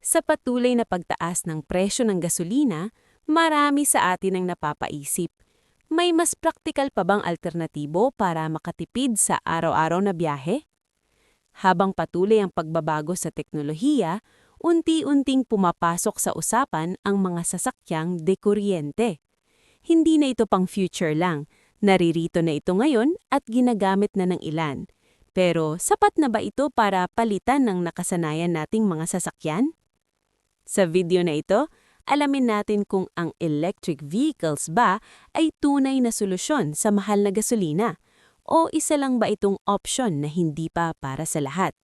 Sa patuloy na pagtaas ng presyo ng gasolina, marami sa atin ang napapaisip. May mas praktikal pa bang alternatibo para makatipid sa araw-araw na biyahe? Habang patuloy ang pagbabago sa teknolohiya, unti-unting pumapasok sa usapan ang mga sasakyang dekuryente. Hindi na ito pang future lang, naririto na ito ngayon at ginagamit na ng ilan. Pero sapat na ba ito para palitan ng nakasanayan nating mga sasakyan? Sa video na ito, alamin natin kung ang electric vehicles ba ay tunay na solusyon sa mahal na gasolina o isa lang ba itong option na hindi pa para sa lahat.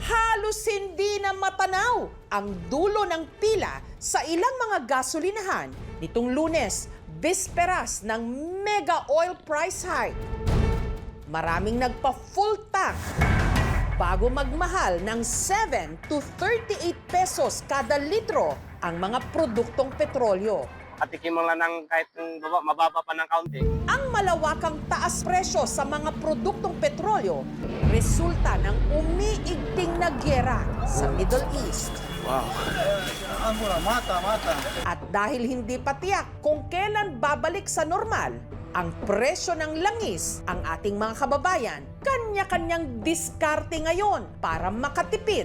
Halos hindi na matanaw ang dulo ng pila sa ilang mga gasolinahan nitong Lunes, bisperas ng mega oil price hike. Maraming nagpa-full tank bago magmahal ng 7 to 38 pesos kada litro ang mga produktong petrolyo. Patikim mo lang ng kahit mababa pa ng kaunti. Ang malawakang taas presyo sa mga produktong petrolyo resulta ng umiigting na gyera sa Middle East. Wow. At dahil hindi pa tiyak kung kailan babalik sa normal ang presyo ng langis, ang ating mga kababayan, kanya-kanyang diskarte ngayon para makatipid.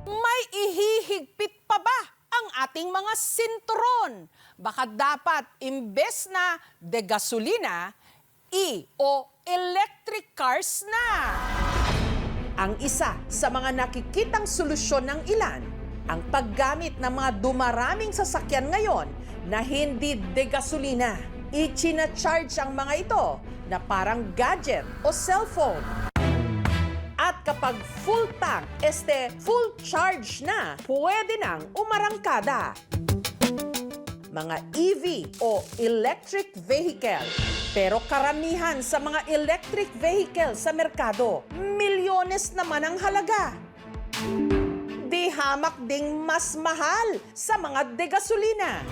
May ihihigpit pa ba ang ating mga sinturon? Baka dapat imbes na de gasolina, o electric cars na. Ang isa sa mga nakikitang solusyon ng ilan, ang paggamit ng mga dumaraming sasakyan ngayon na hindi de gasolina. Ichina-charge ang mga ito na parang gadget o cellphone. At kapag full tank, full charge na, pwede nang umarangkada. Mga EV o electric vehicle. Pero karamihan sa mga electric vehicle sa merkado, milyones naman ang halaga. Di hamak ding mas mahal sa mga de-gasolina.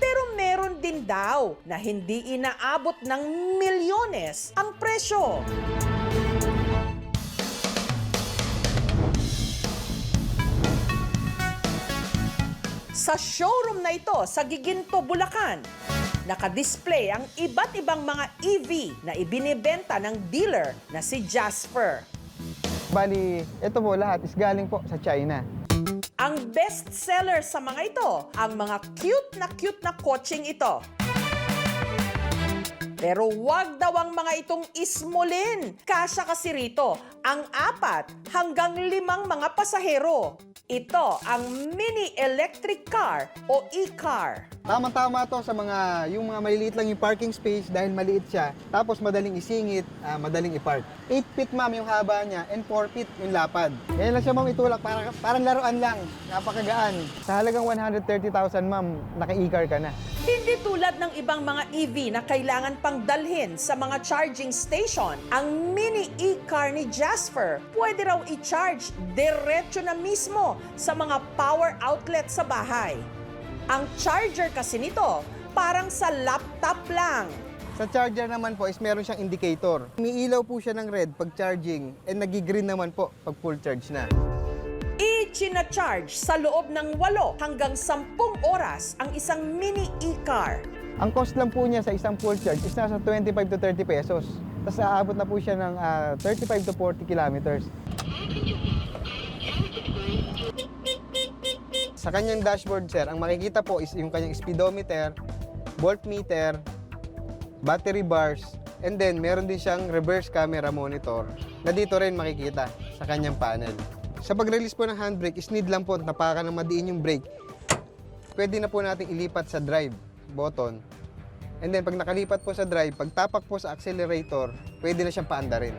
Pero meron din daw na hindi inaabot ng milyones ang presyo. Sa showroom na ito sa Giginto, Bulacan, naka-display ang iba't ibang mga EV na ibinibenta ng dealer na si Jasper. Bali, ito po lahat is galing po sa China. Ang best seller sa mga ito, ang mga cute na kotseng ito. Pero wag daw ang mga itong ismulin. Kasya kasi rito ang 4 hanggang 5 mga pasahero. Ito ang mini electric car o e-car. Tama-tama to sa yung mga maliliit lang yung parking space dahil maliit siya. Tapos madaling isingit, madaling i-park. 8 feet ma'am yung haba niya and 4 feet yung lapad. Yan lang siya ma'am itulak, parang laruan lang. Napakagaan. Sa halagang 130,000 ma'am, naka-e-car ka na. Hindi tulad ng ibang mga EV na kailangan pang dalhin sa mga charging station, ang mini e-car ni Jasper pwede raw i-charge diretso na mismo sa mga power outlet sa bahay. Ang charger kasi nito parang sa laptop lang. Sa charger naman po is meron siyang indicator. Umiilaw po siya ng red pag charging and nagi-green naman po pag full charge na. I-charge sa loob ng 8 hanggang 10 oras ang isang mini e-car. Ang cost lang po niya sa isang full charge is nasa 25 to 30 pesos. Tapos aabot na po siya ng 35 to 40 kilometers. Sa kanyang dashboard, sir, ang makikita po is yung kanyang speedometer, voltmeter, battery bars, and then meron din siyang reverse camera monitor na dito rin makikita sa kanyang panel. Sa pag-release po ng handbrake, is need lang po napakan ng madiin yung brake. Pwede na po natin ilipat sa drive button. And then pag nakalipat po sa drive, pag tapak po sa accelerator, pwede na siyang paandarin.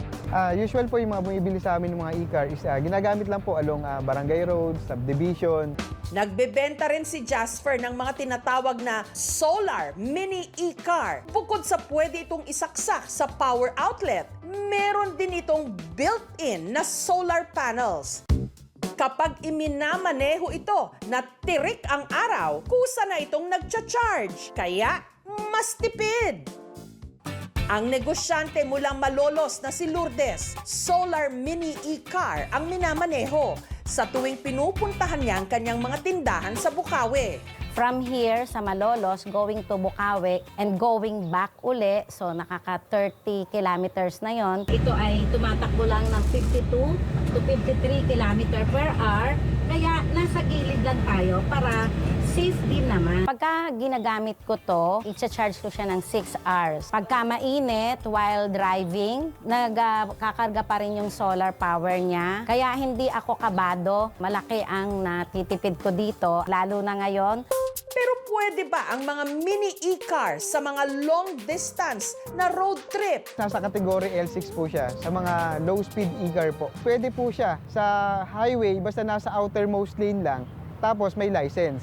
Usual po yung mga bumibili sa amin ng mga e-car is ginagamit lang po along barangay roads, subdivision. Nagbebenta rin si Jasper ng mga tinatawag na solar mini e-car. Bukod sa pwede itong isaksak sa power outlet, meron din itong built-in na solar panels. Kapag iminamaneho ito na tirik ang araw, kusa na itong nagcha-charge. Kaya mas tipid. Ang negosyante mulang Malolos na si Lourdes, solar mini e-car ang minamaneho sa tuwing pinupuntahan niya ang kanyang mga tindahan sa Bukawi. From here sa Malolos, going to Bukawi and going back uli, so nakaka 30 kilometers na yon. Ito ay tumatakbo lang ng 52 to 53 kilometer per hour, kaya nasa gilid lang tayo para safe din naman. Pagka ginagamit ko to, i-charge ko siya ng 6 hours. Pagka mainit while driving, nagkakarga pa rin yung solar power niya. Kaya hindi ako kabado, malaki ang natitipid ko dito, lalo na ngayon. Pero pwede ba ang mga mini e-car sa mga long distance na road trip? Nasa kategory L6 po siya, sa mga low-speed e-car po. Pwede po siya sa highway, basta nasa outermost lane lang, tapos may license.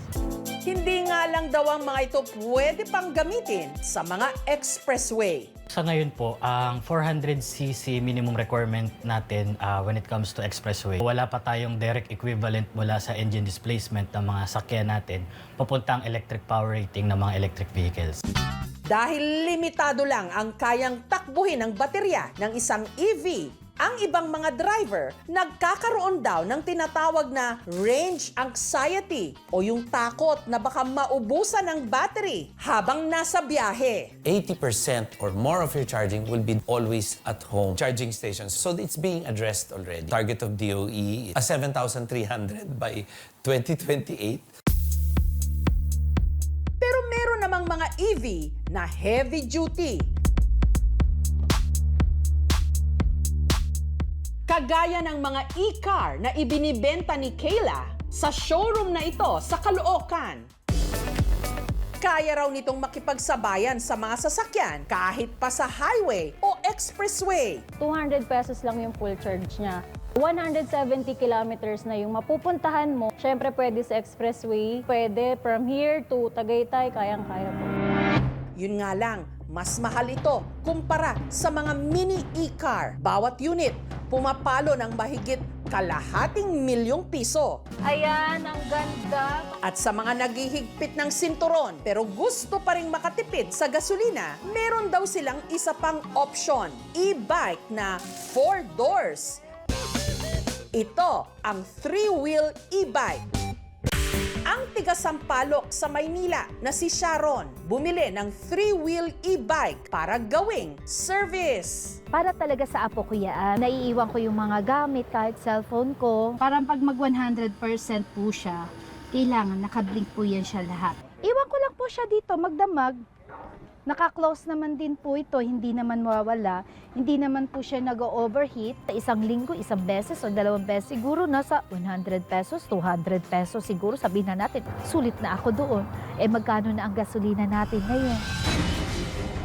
Hindi nga lang daw ang mga ito pwede pang gamitin sa mga expressway. Sa ngayon po, ang 400cc minimum requirement natin when it comes to expressway, wala pa tayong direct equivalent mula sa engine displacement ng mga sakyan natin papuntang electric power rating ng mga electric vehicles. Dahil limitado lang ang kayang takbuhin ng baterya ng isang EV, ang ibang mga driver nagkakaroon daw ng tinatawag na range anxiety o yung takot na baka maubusan ng battery habang nasa biyahe. 80% or more of your charging will be always at home charging stations. So it's being addressed already. Target of DOE, 7,300 by 2028. Pero meron namang mga EV na heavy duty. Kagaya ng mga e-car na ibinibenta ni Kayla sa showroom na ito sa Caloocan. Kaya raw nitong makipagsabayan sa mga sasakyan kahit pa sa highway o expressway. 200 pesos lang yung full charge niya. 170 kilometers na yung mapupuntahan mo. Siyempre pwede sa expressway, pwede from here to Tagaytay, kayang-kaya po. Yun nga lang, mas mahal ito kumpara sa mga mini e-car. Bawat unit, pumapalo ng mahigit ₱250,000. Ayan, ang ganda. At sa mga naghihigpit ng sinturon pero gusto pa ring makatipid sa gasolina, meron daw silang isa pang option, e-bike na 4 doors. Ito ang 3-wheel e-bike. Ang tiga-Sampaloc sa Maynila na si Sharon, bumili ng 3-wheel e-bike para gawing service. Para talaga sa apo ko yan, naiiwan ko yung mga gamit kahit cellphone ko. Parang pag mag 100% po siya, kailangan nakablink po yan siya lahat. Iwan ko lang po siya dito magdamag. Naka-close naman din po ito, hindi naman mawawala. Hindi naman po siya nag-overheat. Isang linggo, isang beses o 2 beses, siguro nasa 100 pesos, 200 pesos siguro. Sabihin na natin, sulit na ako doon. Eh magkano na ang gasolina natin ngayon?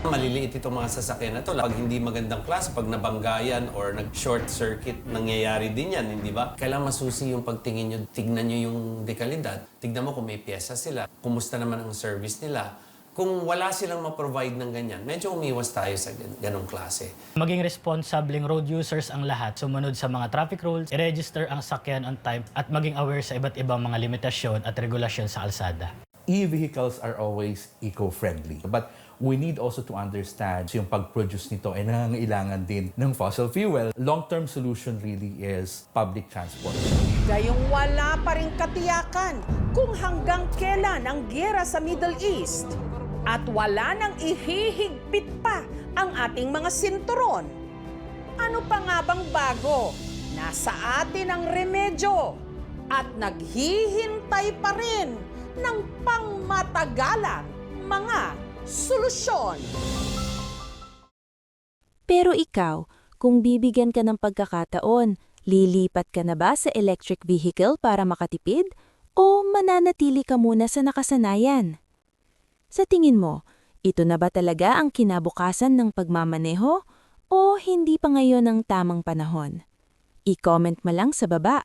Maliliit itong mga sasakyan na to. Pag hindi magandang klase, pag nabanggayan or nag-short circuit, nangyayari din yan, hindi ba? Kailangan masusi yung pagtingin nyo. Tignan nyo yung dekalidad. Tignan mo kung may pyesa sila. Kumusta naman ang service nila. Kung wala silang ma-provide ng ganyan, medyo umiwas tayo sa ganong klase. Maging responsableng road users ang lahat, sumunod sa mga traffic rules, i-register ang sakyan on time at maging aware sa iba't ibang mga limitasyon at regulasyon sa kalsada. E-vehicles are always eco-friendly. But we need also to understand yung pag-produce nito ay nangangailangan din ng fossil fuel. Long-term solution really is public transport. Gayong wala pa rin katiyakan kung hanggang kailan ang giyera sa Middle East. At wala nang ihihigpit pa ang ating mga sinturon. Ano pa nga bang bago? Nasa atin ang remedyo at naghihintay pa rin ng pangmatagalang mga solusyon. Pero ikaw, kung bibigyan ka ng pagkakataon, lilipat ka na ba sa electric vehicle para makatipid o mananatili ka muna sa nakasanayan? Sa tingin mo, Ito na ba talaga ang kinabukasan ng pagmamaneho o hindi pa ngayon ang tamang panahon? I-comment mo lang sa baba.